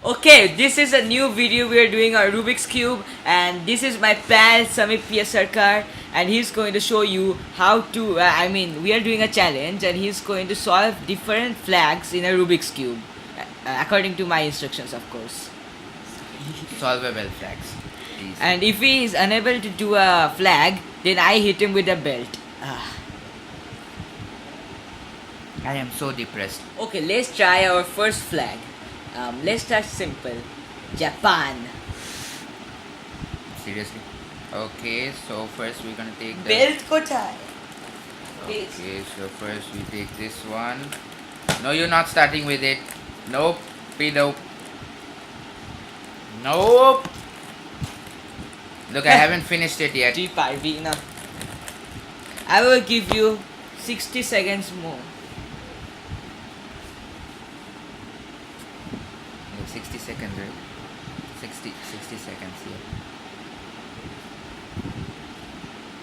Okay, this is a new video. We are doing a Rubik's Cube, and this is my pal Samit P. Sarkar, and he's going to show you how to. We are doing a challenge, and he's going to solve different flags in a Rubik's Cube, according to my instructions, of course. Solvable flags, please. And if he is unable to do a flag, then I hit him with a belt. I am so depressed. Okay, let's try our first flag. Let's start simple. Japan. Seriously? Okay, so first we're gonna take the... Belt ko tie. Okay, so first we take this one. No, you're not starting with it. Nope. Nope. Nope. Look, I haven't finished it yet. I will give you 60 seconds more. 60 seconds, right? 60 seconds, yeah.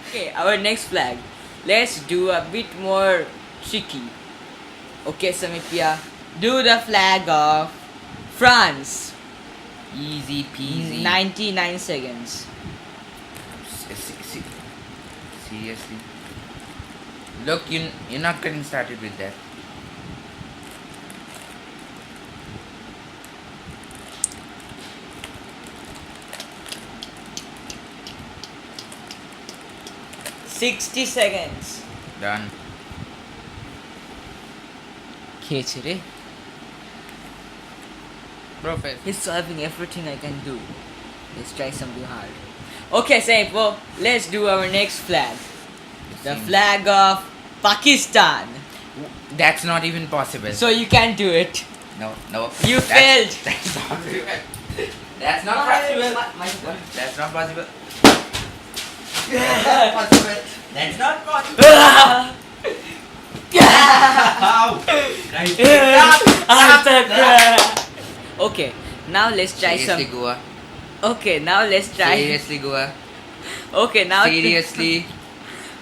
Okay, our next flag. Let's do a bit more tricky. Okay, Samipia, do the flag of France. Easy peasy. 99 seconds. Seriously? Look, you're not getting started with that. $60 seconds. Done. Kechire. Professor. He's solving everything I can do. Let's try something hard. Okay, Saipo, let's do our next flag. The flag of Pakistan. That's not even possible. So you can do it. No. You failed. That's not possible. That's not possible. That's not possible. That's not possible. Okay, now let's try Seriously, some. Goa. Okay, now let's try. Seriously, Goa. Okay, now. Seriously.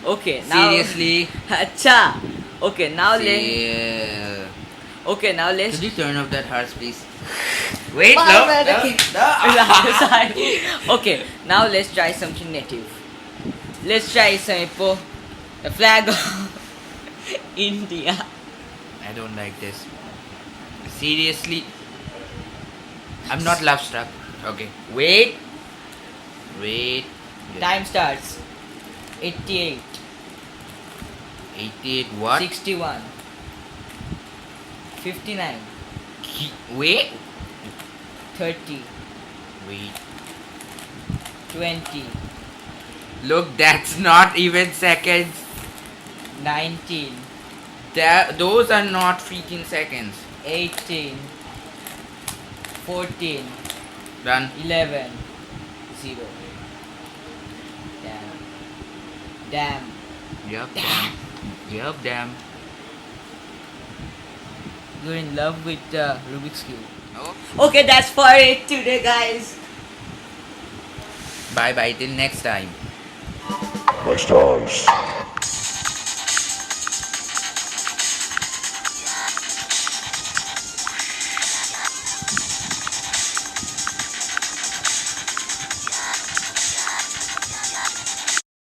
Okay, now. Seriously. Acha. Okay, now Yeah. Okay, now let's. Could you turn off that hearts, please? Wait, My no. bad, okay. Sorry. Okay, now let's try something native. Let's try Saipo. The flag of India. I don't like this. Seriously. I'm not love struck. Okay. Wait. Time starts. 88. 88 what? 61. 59. Wait. 30. Wait. 20. Look, that's not even seconds. 19. Those are not freaking seconds. 18. 14. Done. 11. 0. Damn. Yup, damn. Yup, damn. You're in love with the Rubik's Cube. Oh. Okay, that's for it today, guys. Bye bye till next time. My stars.